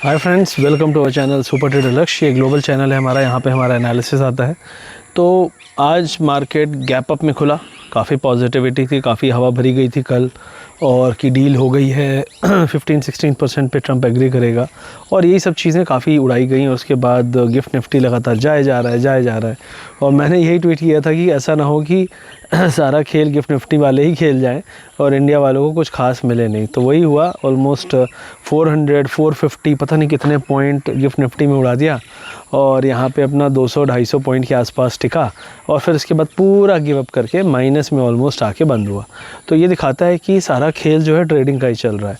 Hi friends, welcome to our channel super trader Lakshya. ये global channel है हमारा, यहाँ पे हमारा एनालिसिस आता है। तो आज मार्केट गैप अप में खुला, काफ़ी पॉजिटिविटी थी, काफ़ी हवा भरी गई थी कल, और की डील हो गई है 15-16% पे ट्रंप एग्री करेगा, और यही सब चीज़ें काफ़ी उड़ाई गई। और उसके बाद गिफ्ट निफ्टी लगातार जाए जा रहा है। और मैंने यही ट्वीट किया था कि ऐसा ना हो कि सारा खेल गिफ्ट निफ्टी वाले ही खेल जाएं और इंडिया वालों को कुछ खास मिले नहीं। तो वही हुआ, ऑलमोस्ट 400-450 पता नहीं कितने पॉइंट गिफ्ट निफ्टी में उड़ा दिया, और यहाँ पे अपना 200-250 पॉइंट के आसपास टिका, और फिर इसके बाद पूरा गिव अप करके माइनस में ऑलमोस्ट आके बंद हुआ। तो ये दिखाता है कि सारा खेल जो है ट्रेडिंग का ही चल रहा है।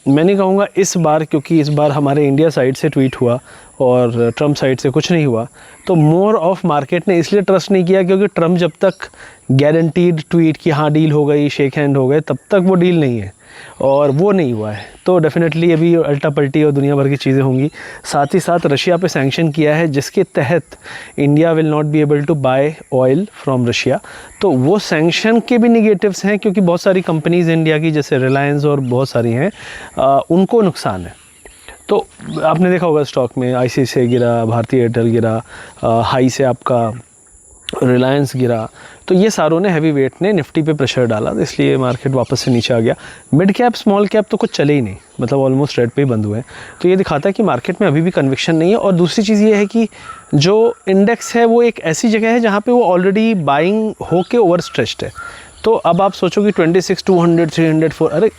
मैं नहीं कहूँगा इस बार, क्योंकि इस बार हमारे इंडिया साइड से ट्वीट हुआ और ट्रम्प साइड से कुछ नहीं हुआ। तो मोर ऑफ मार्केट ने इसलिए ट्रस्ट नहीं किया क्योंकि ट्रम्प जब तक गारंटीड ट्वीट कि हाँ डील हो गई, शेक हैंड हो गए, तब तक वो डील नहीं है, और वो नहीं हुआ है। तो डेफिनेटली अभी अल्टा पल्टी और दुनिया भर की चीज़ें होंगी। साथ ही साथ रशिया पे सैंक्शन किया है, जिसके तहत India will not be able to buy oil from Russia. तो वो सैंक्शन के भी निगेटिव्स हैं, क्योंकि बहुत सारी कंपनीज़ इंडिया की, जैसे रिलायंस और बहुत सारी हैं, उनको नुकसान है। तो आपने देखा होगा स्टॉक में ICICI गिरा, भारतीय एयरटेल गिरा, हाई से आपका रिलायंस गिरा। तो ये सारों ने, हैवी वेट ने निफ्टी पे प्रेशर डाला, तो इसलिए मार्केट वापस से नीचे आ गया। मिड कैप स्मॉल कैप तो कुछ चले ही नहीं, मतलब ऑलमोस्ट रेड पे ही बंद हुए हैं। तो ये दिखाता है कि मार्केट में अभी भी कन्विक्शन नहीं है। और दूसरी चीज़ ये है कि जो इंडेक्स है वो एक ऐसी जगह है जहाँ पे वो ऑलरेडी बाइंग होके ओवर स्ट्रेच्ड है। तो अब आप सोचो कि 26,200, 300, 4, अरे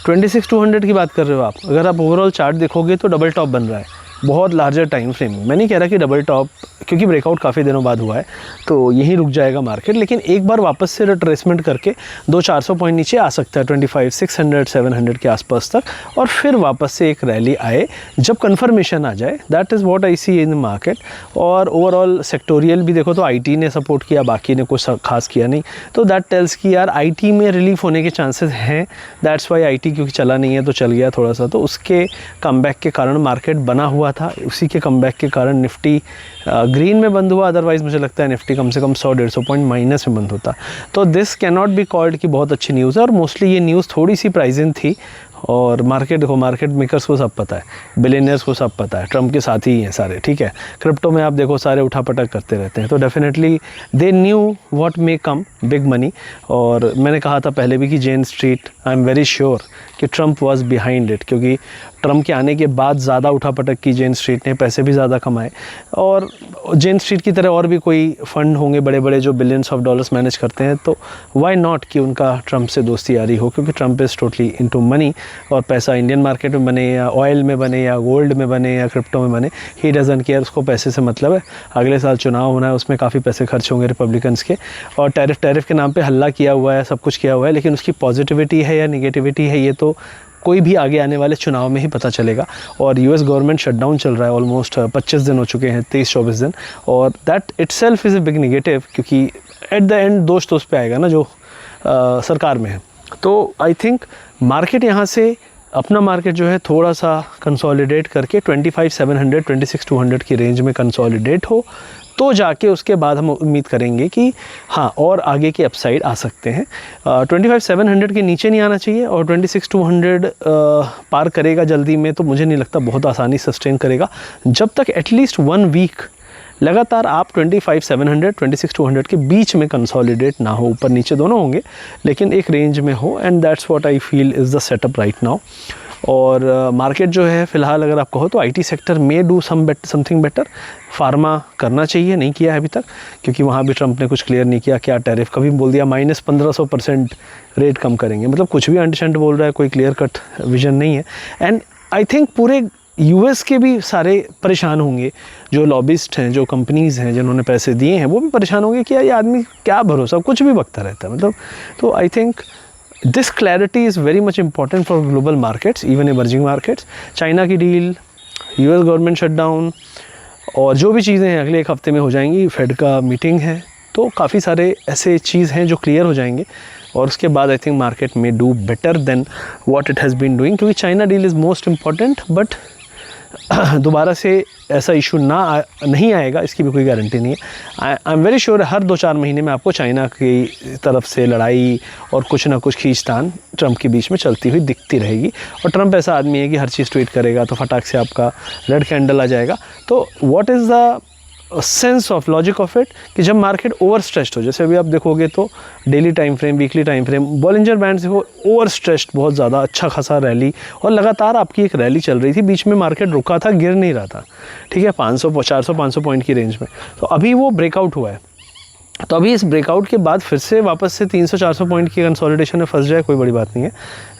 26,200 की बात कर रहे हो आप। अगर आप ओवरऑल चार्ट देखोगे तो डबल टॉप बन रहा है बहुत लार्जर टाइम फ्रेम में। मैं नहीं कह रहा कि डबल टॉप, क्योंकि ब्रेकआउट काफ़ी दिनों बाद हुआ है तो यहीं रुक जाएगा मार्केट, लेकिन एक बार वापस से रिट्रेसमेंट करके 200-400 पॉइंट नीचे आ सकता है 25,600-700 के आसपास तक, और फिर वापस से एक रैली आए जब कन्फर्मेशन आ जाए। That is what I see in the market. और ओवरऑल सेक्टोरियल भी देखो तो IT ने सपोर्ट किया, बाकी ने कुछ खास किया नहीं। तो दैट टेल्स कि यार IT में रिलीफ होने के चांसेस हैं। दैट्स वाई IT, क्योंकि चला नहीं है तो चल गया थोड़ा सा, तो उसके कमबैक के कारण मार्केट बना हुआ था। उसी के कमबैक के कारण निफ्टी ग्रीन में बंद हुआ। अदरवाइज मुझे लगता है निफ्टी कम से कम 100-150 पॉइंट माइनस में बंद होता। तो this can not be called कि बहुत अच्छी न्यूज़ है, और मोस्टली ये न्यूज़ थोड़ी सी प्राइजिंग थी। और मार्केट देखो, मार्केट मेकर्स को सब पता है, बिलियनियर्स को सब पता है, ट्रम्प के साथ ही हैं सारे, ठीक है। क्रिप्टो में आप देखो सारे उठापटक करते रहते हैं। तो definitely they knew what may come, big money. और मैंने कहा था पहले भी कि Jane Street, I am very sure कि ट्रम्प वाज बिहाइंड इट, क्योंकि ट्रम्प के आने के बाद ज़्यादा उठापटक की जेन स्ट्रीट ने, पैसे भी ज़्यादा कमाए। और जेन स्ट्रीट की तरह और भी कोई फंड होंगे बड़े बड़े जो बिलियंस ऑफ डॉलर्स मैनेज करते हैं, तो वाई नॉट कि उनका ट्रम्प से दोस्ती यारी हो, क्योंकि Trump is totally into money. और पैसा इंडियन मार्केट में बने या ऑयल में बने या गोल्ड में बने या क्रिप्टो में बने, ही डजंट केयर, उसको पैसे से मतलब है। अगले साल चुनाव होना है, उसमें काफ़ी पैसे खर्च होंगे रिपब्लिकन्स के, और टैरिफ के नाम पे हल्ला किया हुआ है, सब कुछ किया हुआ है, लेकिन उसकी पॉजिटिविटी है या निगेटिविटी है ये तो कोई भी आगे आने वाले चुनाव में ही पता चलेगा। और US गवर्नमेंट शटडाउन चल रहा है, ऑलमोस्ट 25 दिन हो चुके हैं, 23-24 दिन, और that itself is a big negative, क्योंकि एट द एंड दोष तो उस पे आएगा ना जो सरकार में है। तो आई थिंक मार्केट यहाँ से अपना मार्केट जो है थोड़ा सा कंसोलिडेट करके 25,700, 26,200 की रेंज में कंसोलिडेट हो, तो जाके उसके बाद हम उम्मीद करेंगे कि हाँ और आगे के अपसाइड आ सकते हैं। 25,700 के नीचे नहीं आना चाहिए, और 26,200 पार करेगा जल्दी में तो मुझे नहीं लगता बहुत आसानी सस्टेन करेगा, जब तक एटलीस्ट 1 वीक लगातार आप 25,700, 26,200 के बीच में कंसोलिडेट ना हो, ऊपर नीचे दोनों होंगे लेकिन एक रेंज में हो। And that's what I feel is the setup right now. और मार्केट जो है फ़िलहाल अगर आप कहो तो IT सेक्टर में डू समथिंग बेटर। फार्मा करना चाहिए, नहीं किया है अभी तक, क्योंकि वहाँ भी ट्रम्प ने कुछ क्लियर नहीं किया। क्या टैरिफ कभी बोल दिया -1500% रेट कम करेंगे, मतलब कुछ भी अंडरस्टैंड बोल रहा है, कोई क्लियर कट विजन नहीं है। एंड आई थिंक पूरे US के भी सारे परेशान होंगे, जो लॉबिस्ट हैं, जो कंपनीज़ हैं जिन्होंने पैसे दिए हैं, वो भी परेशान होंगे कि ये आदमी क्या भरोसा, कुछ भी बकता रहता है, मतलब। तो आई think this clarity is very much important for global markets, even emerging markets. China की डील, US गवर्नमेंट शटडाउन, और जो भी चीज़ें हैं अगले 1 हफ्ते में हो जाएंगी। फेड का मीटिंग है, तो काफ़ी सारे ऐसे चीज़ हैं जो क्लियर हो जाएंगे, और उसके बाद आई थिंक मार्केट में do better than what it has been doing, क्योंकि China deal is most important. But दोबारा से ऐसा इशू नहीं आएगा, इसकी भी कोई गारंटी नहीं है। आई एम वेरी श्योर हर 2-4 महीने में आपको चाइना की तरफ से लड़ाई और कुछ ना कुछ खींचतान ट्रंप के बीच में चलती हुई दिखती रहेगी। और ट्रंप ऐसा आदमी है कि हर चीज़ ट्वीट करेगा तो फटाक से आपका रेड कैंडल आ जाएगा। तो what is the sense of logic of it कि जब मार्केट ओवर स्ट्रेस्ड हो, जैसे अभी आप देखोगे तो daily time frame, weekly time frame, Bollinger band देखो ओवर स्ट्रेस्ड, बहुत ज़्यादा अच्छा खासा रैली, और लगातार आपकी एक रैली चल रही थी, बीच में मार्केट रुका था, गिर नहीं रहा था, ठीक है, 400-500 पॉइंट की रेंज में। तो अभी वो ब्रेकआउट हुआ है, तो अभी इस ब्रेकआउट के बाद फिर से वापस से 300-400 पॉइंट की कंसोलिडेशन में फंस जाए, कोई बड़ी बात नहीं है,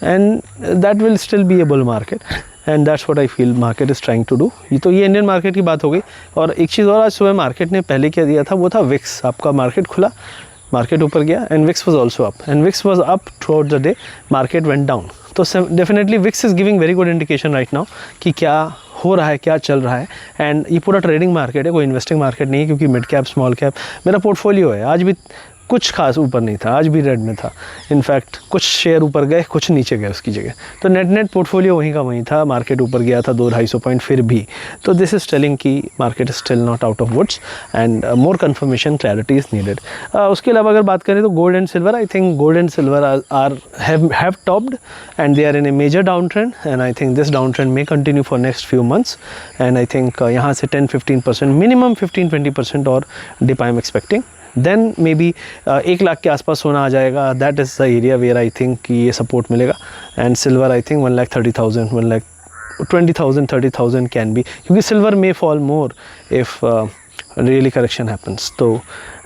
and that will still be a bull market, and that's what I feel market is trying to do. तो ये इंडियन मार्केट की बात हो गई। और एक चीज़ और, आज सुबह मार्केट ने पहले क्या दिया था, वो था विक्स। आपका मार्केट खुला, मार्केट ऊपर गया, and VIX was also up, and VIX was up throughout the day, market went down. तो definitely VIX is giving very good indication right now कि क्या हो रहा है, क्या चल रहा है। एंड ये पूरा ट्रेडिंग मार्केट है, कोई इन्वेस्टिंग मार्केट नहीं है, क्योंकि मिड कैप, स्मॉल कैप मेरा पोर्टफोलियो है। आज भी कुछ खास ऊपर नहीं था, आज भी रेड में था, इनफैक्ट कुछ शेयर ऊपर गए, कुछ नीचे गए उसकी जगह। तो नेट पोर्टफोलियो वहीं का वहीं था, मार्केट ऊपर गया था 200-250 पॉइंट फिर भी। तो दिस इज टेलिंग कि market is still not out of woods, and more confirmation, clarity is needed. उसके अलावा अगर बात करें तो gold and silver, I think gold and silver have topped and they are in a major down trend, and I think this down trend may continue for next few months, and I think यहाँ से 10-15%, minimum 15-20% और dip I am expecting. Then may be 1 lakh के आसपास सोना आ जाएगा, that is the area where I think कि ये सपोर्ट मिलेगा। And silver I think 1,30,000, 1,20,000, 30,000 can be, क्योंकि silver may fall more if really correction happens. तो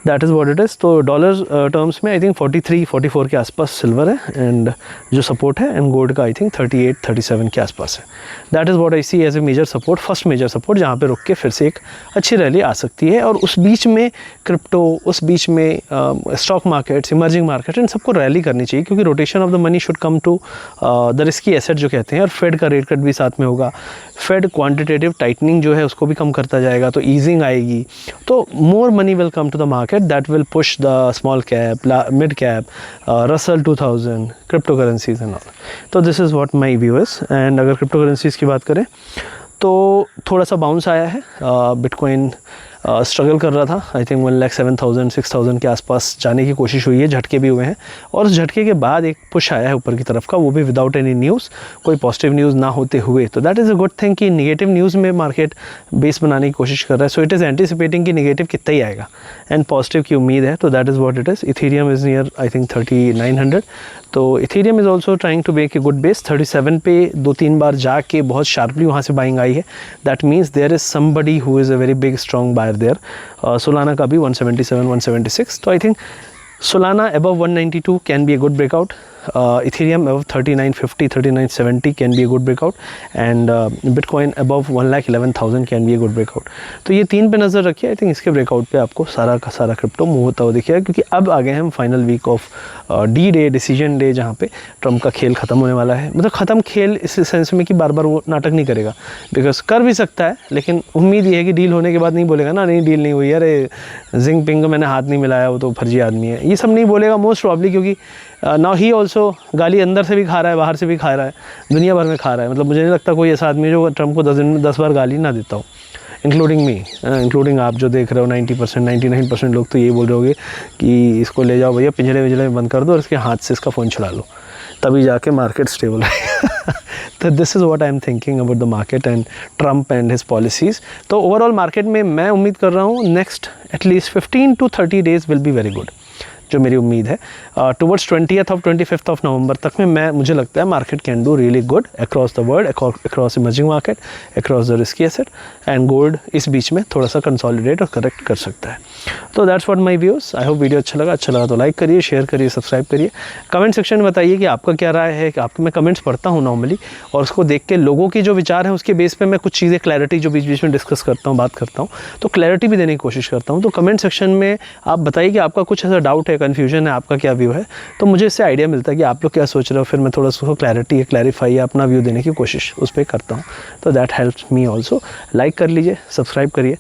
that is what it is. तो डॉलर टर्म्स में आई थिंक 43-44 के आसपास silver है, एंड जो सपोर्ट है, एंड गोल्ड का आई थिंक 38-37 के आसपास है। That is what I see as a major support, first major support, जहाँ पे रुक के फिर से एक अच्छी रैली आ सकती है। और उस बीच में क्रिप्टो, उस बीच में स्टॉक मार्केट्स, इमर्जिंग मार्केट, इन सबको रैली करनी चाहिए, क्योंकि rotation of the money should come to the risky asset जो कहते हैं। और फेड का रेट कट भी साथ में होगा, फेड क्वांटिटेटिव टाइटनिंग जो है उसको भी कम करता जाएगा, तो ईजिंग आएगी, तो more money will come to the market, that will push the small cap, mid cap, Russell 2000, cryptocurrencies and all. तो this is what my view is. And अगर cryptocurrencies की बात करें तो थोड़ा सा बाउंस आया है, बिटकॉइन स्ट्रगल कर रहा था, आई थिंक 1,07,000, 6,000 के आसपास जाने की कोशिश हुई है, झटके भी हुए हैं, और उस झटके के बाद एक पुश आया है ऊपर की तरफ का, वो भी विदाउट एनी न्यूज़, कोई पॉजिटिव न्यूज़ ना होते हुए। तो that is a good thing कि निगेटिव न्यूज़ में मार्केट बेस बनाने की कोशिश कर रहा है। सो इट इज़ एंटिसिपेटिंग कि निगेटिव कितना ही आएगा, एंड पॉजिटिव की उम्मीद है। तो that is what it is. Ethereum is near I think 3,900, तो Ethereum is also trying to make a good base. 37 पे 2-3 बार जाके बहुत शार्पली वहाँ से बाइंग आई है, that means there is somebody who is a very big strong buyer there. Solana का भी 177, 176, तो आई थिंक Solana above 192 can be a good breakout. Ethereum above 3950, 3970 can be a good breakout, and Bitcoin above 1,11,000 can be a good breakout. तो ये 3 पे नज़र रखिए, आई थिंक इसके ब्रेकआउट पे आपको सारा का सारा क्रिप्टो मूव होता हुआ दिखेगा, क्योंकि अब आ गए हम final week of D day, decision day, जहाँ पे ट्रम्प का खेल ख़त्म होने वाला है। मतलब ख़त्म खेल इस सेंस में कि बार बार वो नाटक नहीं करेगा, बिकॉज कर भी सकता है, लेकिन उम्मीद ये है कि डील होने के बाद नहीं बोलेगा ना, नहीं डील नहीं हुई, अरे जिंगपिंग मैंने हाथ नहीं मिलाया, वो तो फर्जी आदमी है, ये सब नहीं बोलेगा मोस्ट प्रॉब्ली, क्योंकि नाउ ही ऑल्सो गाली अंदर से भी खा रहा है, बाहर से भी खा रहा है, दुनिया भर में खा रहा है। मतलब मुझे नहीं लगता कोई ऐसा आदमी जो ट्रम्प को 10 दिन में 10 बार गाली ना देता हो, इंक्लूडिंग मी, इंक्लूडिंग आप जो देख रहे हो। 90%, 99% लोग तो ये बोल रहे होंगे कि इसको ले जाओ भैया, पिंजरे विंजरे में बंद कर दो और इसके हाथ से इसका फ़ोन छुड़ा लो, तभी जाके मार्केट स्टेबल है। तो this is what I am thinking about the market and Trump and his policies. तो ओवरऑल मार्केट में मैं उम्मीद कर रहा हूँ next at least 15 to 30 days will be very good, जो मेरी उम्मीद है। टुवर्ड्स 20th और 25th ऑफ नवंबर तक में मुझे लगता है market can do really good across the world, across emerging market, across the risky asset, and gold इस बीच में थोड़ा सा कंसोलिडेट और करेक्ट कर सकता है। तो that's what my views. I hope video अच्छा लगा तो लाइक करिए, शेयर करिए, सब्सक्राइब करिए, कमेंट सेक्शन में बताइए कि आपका क्या राय है। कि आपके मैं कमेंट्स पढ़ता हूँ नॉर्मली, और उसको देख के लोगों की जो विचार है उसके बेस पे मैं कुछ चीज़ें क्लैरिटी जो बीच बीच में डिस्कस करता हूँ, बात करता हूँ, तो क्लैरिटी भी देने की कोशिश करता हूँ। तो कमेंट सेक्शन में आप बताइए कि आपका कुछ ऐसा डाउट है, कन्फ्यूजन है, आपका क्या व्यू है, तो मुझे इससे आइडिया मिलता है कि आप लोग क्या सोच रहे हो, फिर मैं थोड़ा सा क्लैरिटी या क्लैरिफाई या अपना व्यू देने की कोशिश उस पर करता हूँ। तो that helps me also. Like कर लीजिए, सब्सक्राइब करिए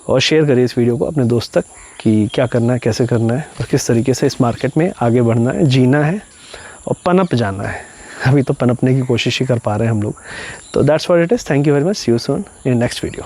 और शेयर करिए इस वीडियो को अपने दोस्त तक कि क्या करना है, कैसे करना है और किस तरीके से इस मार्केट में आगे बढ़ना है, जीना है और पनप जाना है। अभी तो पनपने की कोशिश ही कर पा रहे हैं हम लोग। तो that's what it is. Thank you very much. See you soon in next video.